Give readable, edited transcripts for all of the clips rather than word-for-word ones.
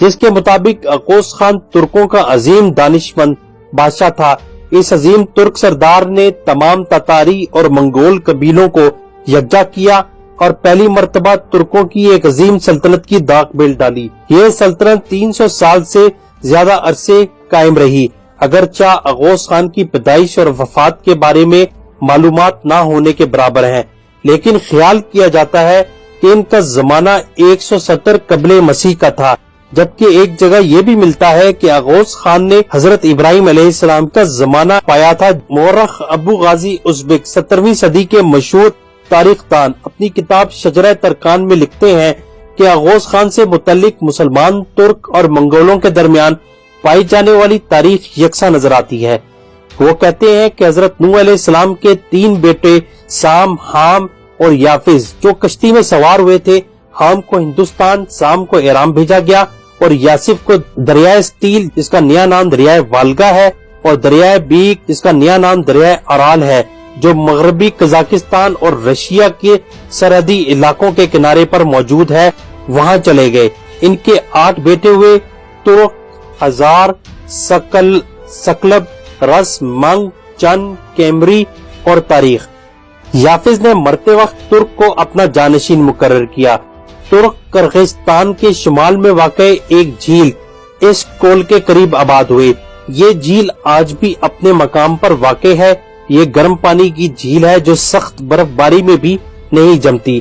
جس کے مطابق اغوث خان ترکوں کا عظیم دانشمند بادشاہ تھا۔ اس عظیم ترک سردار نے تمام تاتاری اور منگول قبیلوں کو یکجا کیا اور پہلی مرتبہ ترکوں کی ایک عظیم سلطنت کی داغ بیل ڈالی۔ یہ سلطنت 300 سال سے زیادہ عرصے قائم رہی۔ اگرچہ اغوث خان کی پیدائش اور وفات کے بارے میں معلومات نہ ہونے کے برابر ہیں، لیکن خیال کیا جاتا ہے کہ ان کا زمانہ 170 قبل مسیح کا تھا، جبکہ ایک جگہ یہ بھی ملتا ہے کہ اغوث خان نے حضرت ابراہیم علیہ السلام کا زمانہ پایا تھا۔ مورخ ابو غازی ازبک 17ویں صدی کے مشہور تاریخ دان اپنی کتاب شجرہ ترکان میں لکھتے ہیں کہ اغوث خان سے متعلق مسلمان، ترک اور منگولوں کے درمیان پائی جانے والی تاریخ یکساں نظر آتی ہے۔ وہ کہتے ہیں کہ حضرت نوح علیہ السلام کے 3 بیٹے سام، حام اور یافز جو کشتی میں سوار ہوئے تھے، حام کو ہندوستان، سام کو ایران بھیجا گیا اور یاسف کو دریائے سٹیل جس کا نیا نام دریائے والگا ہے اور دریائے بیک جس کا نیا نام دریائے ارال ہے جو مغربی قزاقستان اور رشیا کے سرحدی علاقوں کے کنارے پر موجود ہے، وہاں چلے گئے۔ ان کے 8 بیٹے ہوئے، ترک، ہزار، سکلب، رس، منگ، چن، کیمری اور تاریخ۔ یافز نے مرتے وقت ترک کو اپنا جانشین مقرر کیا۔ ترک کرغیزستان کے شمال میں واقع ایک جھیل اس کول کے قریب آباد ہوئے۔ یہ جھیل آج بھی اپنے مقام پر واقع ہے۔ یہ گرم پانی کی جھیل ہے جو سخت برف باری میں بھی نہیں جمتی۔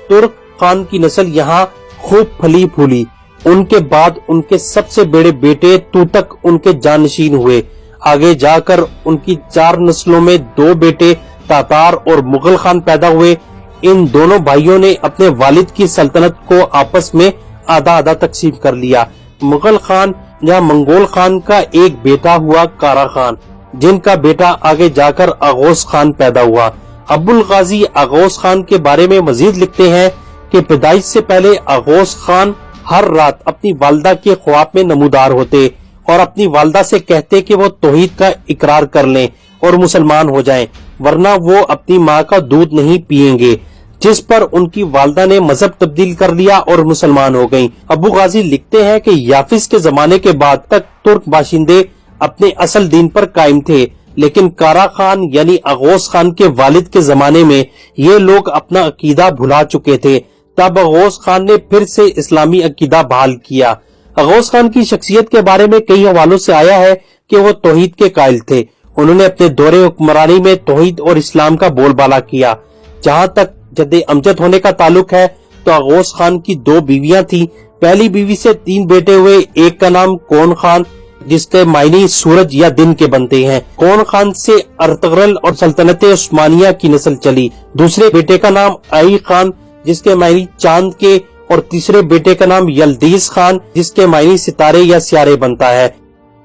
ترک خان کی نسل یہاں خوب پھلی پھولی۔ ان کے بعد ان کے سب سے بڑے بیٹے توتک ان کے جانشین ہوئے۔ آگے جا کر ان کی 4 نسلوں میں 2 بیٹے تاتار اور مغل خان پیدا ہوئے۔ ان دونوں بھائیوں نے اپنے والد کی سلطنت کو آپس میں آدھا آدھا تقسیم کر لیا۔ مغل خان یا منگول خان کا ایک بیٹا ہوا کارا خان، جن کا بیٹا آگے جا کر اغوث خان پیدا ہوا۔ ابو الغازی اغوث خان کے بارے میں مزید لکھتے ہیں کہ پیدائش سے پہلے اغوث خان ہر رات اپنی والدہ کے خواب میں نمودار ہوتے اور اپنی والدہ سے کہتے کہ وہ توحید کا اقرار کر لیں اور مسلمان ہو جائیں، ورنہ وہ اپنی ماں کا دودھ نہیں پیئیں گے، جس پر ان کی والدہ نے مذہب تبدیل کر لیا اور مسلمان ہو گئیں۔ ابو غازی لکھتے ہیں کہ یافز کے زمانے کے بعد تک ترک باشندے اپنے اصل دین پر قائم تھے، لیکن کارا خان یعنی اغوث خان کے والد کے زمانے میں یہ لوگ اپنا عقیدہ بھلا چکے تھے۔ تب اغوث خان نے پھر سے اسلامی عقیدہ بحال کیا۔ اغوث خان کی شخصیت کے بارے میں کئی حوالوں سے آیا ہے کہ وہ توحید کے قائل تھے۔ انہوں نے اپنے دور حکمرانی میں توحید اور اسلام کا بول بالا کیا۔ جہاں تک جد امجد ہونے کا تعلق ہے تو اغوث خان کی 2 بیویاں تھیں۔ پہلی بیوی سے 3 بیٹے ہوئے، ایک کا نام کون خان جس کے معنی سورج یا دن کے بنتے ہیں۔ کون خان سے ارطغرل اور سلطنت عثمانیہ کی نسل چلی۔ دوسرے بیٹے کا نام آئی خان جس کے معنی چاند کے، اور تیسرے بیٹے کا نام یلدیز خان جس کے معنی ستارے یا سیارے بنتا ہے۔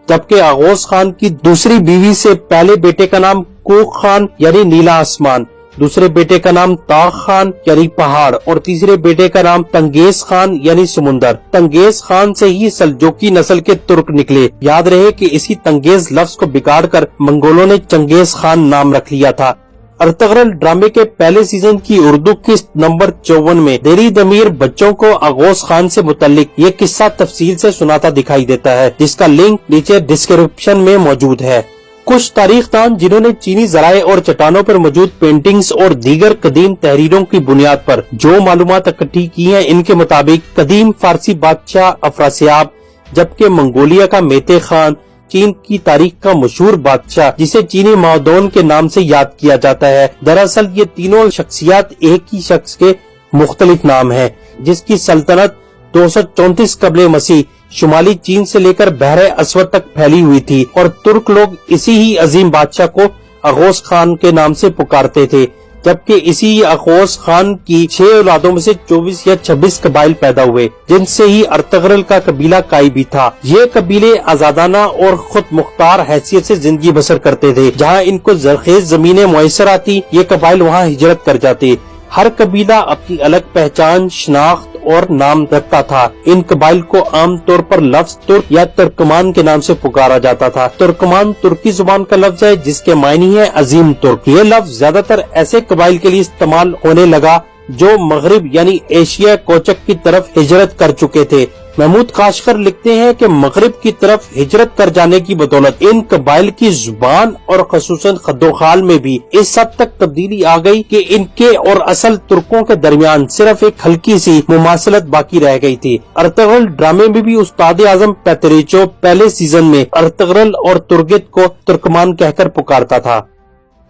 جبکہ اغوث خان کی دوسری بیوی سے پہلے بیٹے کا نام کوک خان یعنی نیلا آسمان، دوسرے بیٹے کا نام تاغ خان یعنی پہاڑ، اور تیسرے بیٹے کا نام تنگیز خان یعنی سمندر۔ تنگیز خان سے ہی سلجوکی نسل کے ترک نکلے۔ یاد رہے کہ اسی تنگیز لفظ کو بگاڑ کر منگولوں نے چنگیز خان نام رکھ لیا تھا۔ ارطغرل ڈرامے کے پہلے سیزن کی اردو قسط نمبر 54 میں دری دمیر بچوں کو اغوث خان سے متعلق یہ قصہ تفصیل سے سناتا دکھائی دیتا ہے، جس کا لنک نیچے ڈسکرپشن میں موجود ہے۔ کچھ تاریخ دان جنہوں نے چینی ذرائع اور چٹانوں پر موجود پینٹنگز اور دیگر قدیم تحریروں کی بنیاد پر جو معلومات اکٹھی کی ہیں، ان کے مطابق قدیم فارسی بادشاہ افراسیاب، جبکہ منگولیا کا میتے خان، چین کی تاریخ کا مشہور بادشاہ جسے چینی ماؤدون کے نام سے یاد کیا جاتا ہے۔ دراصل یہ تینوں شخصیات ایک ہی شخص کے مختلف نام ہیں، جس کی سلطنت 234 قبل مسیح شمالی چین سے لے کر بحر اسود تک پھیلی ہوئی تھی، اور ترک لوگ اسی ہی عظیم بادشاہ کو اغوث خان کے نام سے پکارتے تھے، جبکہ اسی اغوث خان کی 6 اولادوں میں سے 24 یا 26 قبائل پیدا ہوئے، جن سے ہی ارطغرل کا قبیلہ کائی بھی تھا۔ یہ قبیلے آزادانہ اور خود مختار حیثیت سے زندگی بسر کرتے تھے۔ جہاں ان کو زرخیز زمینیں میسر آتی، یہ قبائل وہاں ہجرت کر جاتے۔ ہر قبیلہ اپنی الگ پہچان، شناخت اور نام رکھتا تھا۔ ان قبائل کو عام طور پر لفظ ترک یا ترکمان کے نام سے پکارا جاتا تھا۔ ترکمان ترکی زبان کا لفظ ہے جس کے معنی ہے عظیم ترک۔ یہ لفظ زیادہ تر ایسے قبائل کے لیے استعمال ہونے لگا جو مغرب یعنی ایشیا کوچک کی طرف ہجرت کر چکے تھے۔ محمود کاشغر لکھتے ہیں کہ مغرب کی طرف ہجرت کر جانے کی بدولت ان قبائل کی زبان اور خصوصاً خد و خال میں بھی اس حد تک تبدیلی آ گئی کہ ان کے اور اصل ترکوں کے درمیان صرف ایک ہلکی سی مماثلت باقی رہ گئی تھی۔ ارطغرل ڈرامے میں بھی استاد اعظم پیتریچو پہلے سیزن میں ارطغرل اور ترگت کو ترکمان کہہ کر پکارتا تھا۔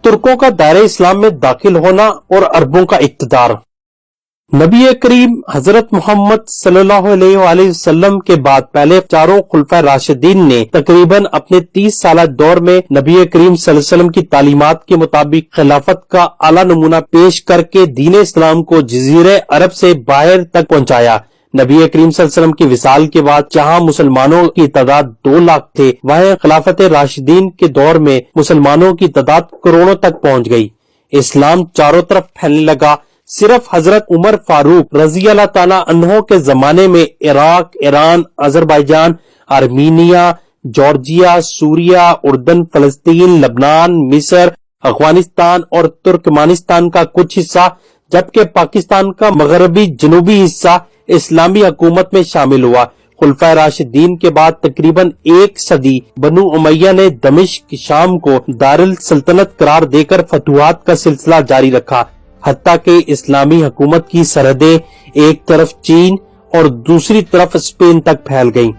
ترکوں کا دائرہ اسلام میں داخل ہونا اور عربوں کا اقتدار۔ نبی کریم حضرت محمد صلی اللہ علیہ وآلہ وسلم کے بعد پہلے چاروں خلفائے راشدین نے تقریباً اپنے 30 سالہ دور میں نبی کریم صلی اللہ علیہ وسلم کی تعلیمات کے مطابق خلافت کا اعلیٰ نمونہ پیش کر کے دین اسلام کو جزیرہ عرب سے باہر تک پہنچایا۔ نبی کریم صلی اللہ علیہ وسلم کی وصال کے بعد جہاں مسلمانوں کی تعداد 2 لاکھ تھے، وہیں خلافت راشدین کے دور میں مسلمانوں کی تعداد کروڑوں تک پہنچ گئی۔ اسلام چاروں طرف پھیلنے لگا۔ صرف حضرت عمر فاروق رضی اللہ تعالیٰ عنہ کے زمانے میں عراق، ایران، آذربائیجان، آرمینیا، جارجیا، سوریا، اردن، فلسطین، لبنان، مصر، افغانستان اور ترکمانستان کا کچھ حصہ، جبکہ پاکستان کا مغربی جنوبی حصہ اسلامی حکومت میں شامل ہوا۔ خلفائے راشدین کے بعد تقریباً 1 صدی بنو امیہ نے دمشق شام کو دارالسلطنت قرار دے کر فتوحات کا سلسلہ جاری رکھا، حتیٰ کہ اسلامی حکومت کی سرحدیں ایک طرف چین اور دوسری طرف اسپین تک پھیل گئیں۔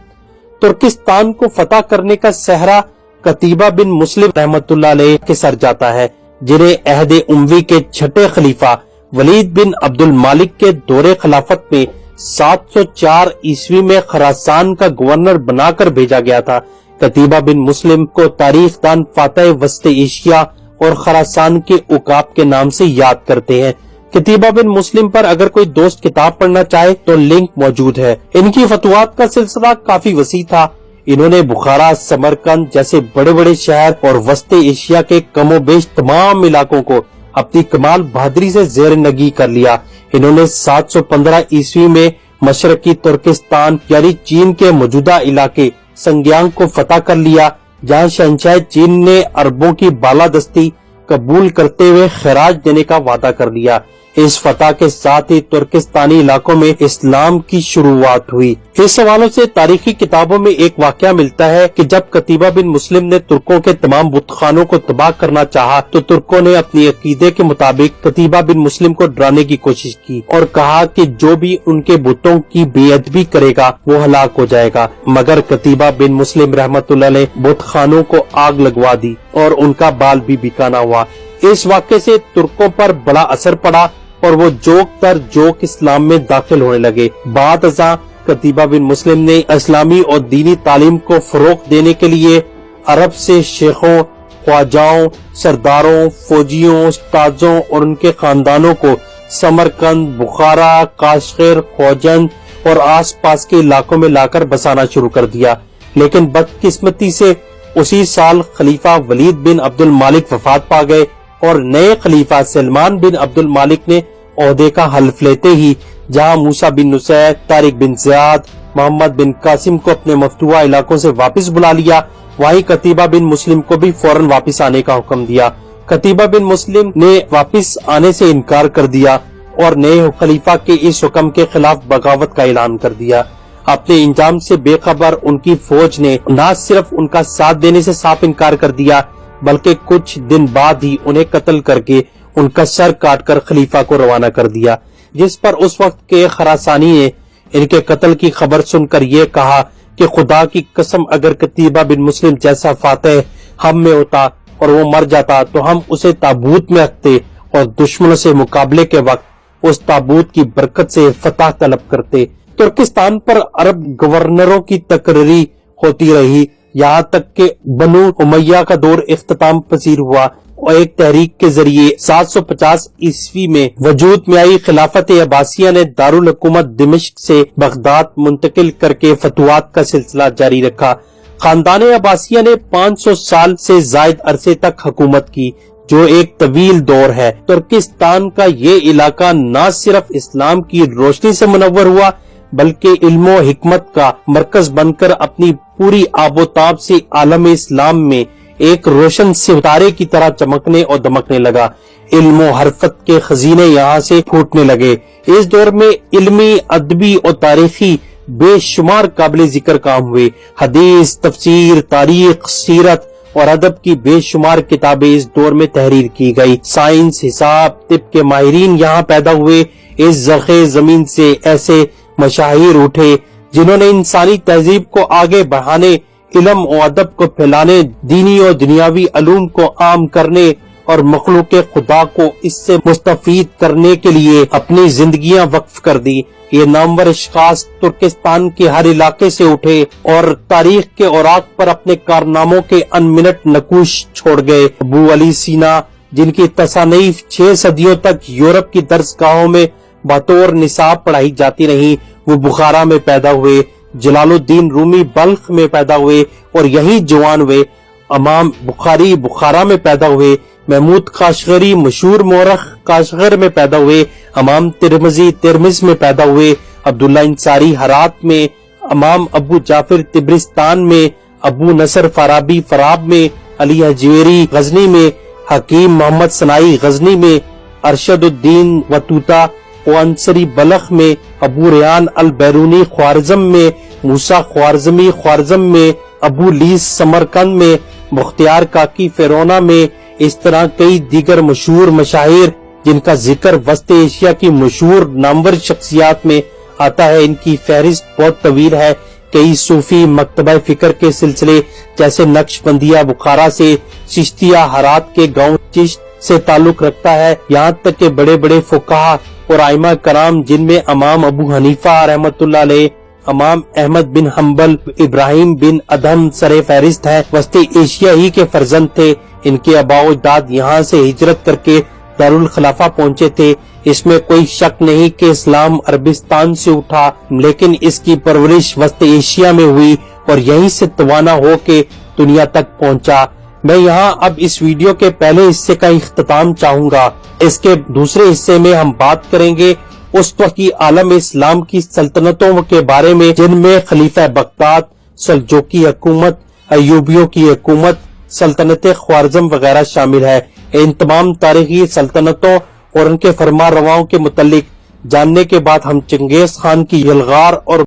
ترکستان کو فتح کرنے کا صحرا قتیبہ بن مسلم رحمۃ اللہ علیہ کے سر جاتا ہے، جنہیں عہد اموی کے چھٹے خلیفہ ولید بن عبد المالک کے دور خلافت میں 704 عیسوی میں خراسان کا گورنر بنا کر بھیجا گیا تھا۔ قتیبہ بن مسلم کو تاریخ دان فاتح وسط ایشیا اور خراسان کے عقاب کے نام سے یاد کرتے ہیں۔ قتیبہ بن مسلم پر اگر کوئی دوست کتاب پڑھنا چاہے تو لنک موجود ہے۔ ان کی فتوحات کا سلسلہ کافی وسیع تھا۔ انہوں نے بخارا، سمرقند جیسے بڑے بڑے شہر اور وسط ایشیا کے کم و بیش تمام علاقوں کو اپنی کمال بہادری سے زیر نگی کر لیا۔ انہوں نے 715 عیسوی میں مشرقی ترکستان یعنی چین کے موجودہ علاقے سنگیانگ کو فتح کر لیا، جہاں شہنشاہ چین نے عربوں کی بالادستی قبول کرتے ہوئے خراج دینے کا وعدہ کر لیا۔ اس فتح کے ساتھ ہی ترکستانی علاقوں میں اسلام کی شروعات ہوئی۔ اس حوالے سے تاریخی کتابوں میں ایک واقعہ ملتا ہے کہ جب قتیبہ بن مسلم نے ترکوں کے تمام بت خانوں کو تباہ کرنا چاہا تو ترکوں نے اپنی عقیدے کے مطابق قتیبہ بن مسلم کو ڈرانے کی کوشش کی اور کہا کہ جو بھی ان کے بتوں کی بے ادبی کرے گا وہ ہلاک ہو جائے گا، مگر قتیبہ بن مسلم رحمۃ اللہ علیہ بت خانوں کو آگ لگوا دی اور ان کا بال بھی بیکا نہ ہوا۔ اس واقعے سے ترکوں پر بڑا اثر پڑا اور وہ جوک تر جوک اسلام میں داخل ہونے لگے۔ بعد ازاں قتیبہ بن مسلم نے اسلامی اور دینی تعلیم کو فروغ دینے کے لیے عرب سے شیخوں، خواجاؤں، سرداروں، فوجیوں، استاذوں اور ان کے خاندانوں کو سمرقند، بخارا، قاشقر، خوجند اور آس پاس کے علاقوں میں لا کر بسانا شروع کر دیا۔ لیکن بدقسمتی سے اسی سال خلیفہ ولید بن عبد المالک وفات پا گئے اور نئے خلیفہ سلمان بن عبد المالک نے عہدے کا حلف لیتے ہی جہاں موسیٰ بن نصیر، طارق بن زیاد، محمد بن قاسم کو اپنے مفتوحہ علاقوں سے واپس بلا لیا، وہیں قتیبہ بن مسلم کو بھی فوراً واپس آنے کا حکم دیا۔ قتیبہ بن مسلم نے واپس آنے سے انکار کر دیا اور نئے خلیفہ کے اس حکم کے خلاف بغاوت کا اعلان کر دیا۔ اپنے انجام سے بے خبر ان کی فوج نے نہ صرف ان کا ساتھ دینے سے صاف انکار کر دیا بلکہ کچھ دن بعد ہی انہیں قتل کر کے ان کا سر کاٹ کر خلیفہ کو روانہ کر دیا، جس پر اس وقت کے خراسانی نے ان کے قتل کی خبر سن کر یہ کہا کہ خدا کی قسم اگر قتیبہ بن مسلم جیسا فاتح ہم میں ہوتا اور وہ مر جاتا تو ہم اسے تابوت میں رکھتے اور دشمنوں سے مقابلے کے وقت اس تابوت کی برکت سے فتح طلب کرتے۔ ترکستان پر عرب گورنروں کی تقرری ہوتی رہی، یہاں تک کہ بنو امیہ کا دور اختتام پذیر ہوا اور ایک تحریک کے ذریعے 750 عیسوی میں وجود میں آئی خلافت عباسیہ نے دارالحکومت دمشق سے بغداد منتقل کر کے فتوحات کا سلسلہ جاری رکھا۔ خاندان عباسیہ نے 500 سال سے زائد عرصے تک حکومت کی، جو ایک طویل دور ہے۔ ترکستان کا یہ علاقہ نہ صرف اسلام کی روشنی سے منور ہوا بلکہ علم و حکمت کا مرکز بن کر اپنی پوری آب و تاب سے عالم اسلام میں ایک روشن ستارے کی طرح چمکنے اور دمکنے لگا۔ علم و حرفت کے خزینے یہاں سے پھوٹنے لگے۔ اس دور میں علمی، ادبی اور تاریخی بے شمار قابل ذکر کام ہوئے۔ حدیث، تفسیر، تاریخ، سیرت اور ادب کی بے شمار کتابیں اس دور میں تحریر کی گئی۔ سائنس، حساب، طب کے ماہرین یہاں پیدا ہوئے۔ اس زرخِ زمین سے ایسے مشاہیر اٹھے جنہوں نے انسانی تہذیب کو آگے بڑھانے، علم و ادب کو پھیلانے، دینی اور دنیاوی علوم کو عام کرنے اور مخلوق خدا کو اس سے مستفید کرنے کے لیے اپنی زندگیاں وقف کر دی۔ یہ نامور اشخاص ترکستان کے ہر علاقے سے اٹھے اور تاریخ کے اوراق پر اپنے کارناموں کے انمنٹ نقوش چھوڑ گئے۔ ابو علی سینا، جن کی تصانیف 6 صدیوں تک یورپ کی درسگاہوں میں بطور نصاب پڑھائی جاتی رہیں، وہ بخارا میں پیدا ہوئے۔ جلال الدین رومی بلخ میں پیدا ہوئے اور یہیں جوان ہوئے۔ امام بخاری بخارا میں پیدا ہوئے۔ محمود قاشقری مشہور مورخ قاشقر میں پیدا ہوئے۔ امام ترمذی ترمذ میں پیدا ہوئے۔ عبداللہ انصاری ہرات میں، امام ابو جعفر طبرستان میں، ابو نصر فارابی فراب میں، علی حجویری غزنی میں، حکیم محمد ثنائی غزنی میں، ارشد الدین وطوطہ وانصری بلخ میں، ابو ریان البیرونی خوارزم میں، موسیٰ خوارزمی خوارزم میں، ابو لیس سمرقند میں، مختیار کاکی فیرونا میں، اس طرح کئی دیگر مشہور مشاہیر جن کا ذکر وسط ایشیا کی مشہور نامور شخصیات میں آتا ہے۔ ان کی فہرست بہت طویل ہے۔ کئی صوفی مکتبہ فکر کے سلسلے جیسے نقش بندیہ بخارا سے، چشتیہ ہرات کے گاؤں چشت سے تعلق رکھتا ہے، یہاں تک کہ بڑے بڑے فقہا اور ائمہ کرام جن میں امام ابو حنیفہ رحمۃ اللہ علیہ، امام احمد بن حنبل، ابراہیم بن ادہم سر فہرست ہے، وسط ایشیا ہی کے فرزند تھے۔ ان کے آباء و اجداد یہاں سے ہجرت کر کے دارالخلافہ پہنچے تھے۔ اس میں کوئی شک نہیں کہ اسلام عربستان سے اٹھا، لیکن اس کی پرورش وسط ایشیا میں ہوئی اور یہیں سے توانا ہو کے دنیا تک پہنچا۔ میں یہاں اب اس ویڈیو کے پہلے حصے کا اختتام چاہوں گا۔ اس کے دوسرے حصے میں ہم بات کریں گے اس وقت کی عالم اسلام کی سلطنتوں کے بارے میں، جن میں خلیفہ بغداد، سلجوقی حکومت، ایوبیوں کی حکومت، سلطنت خوارزم وغیرہ شامل ہے۔ ان تمام تاریخی سلطنتوں اور ان کے فرما رواؤں کے متعلق جاننے کے بعد ہم چنگیز خان کی یلغار اور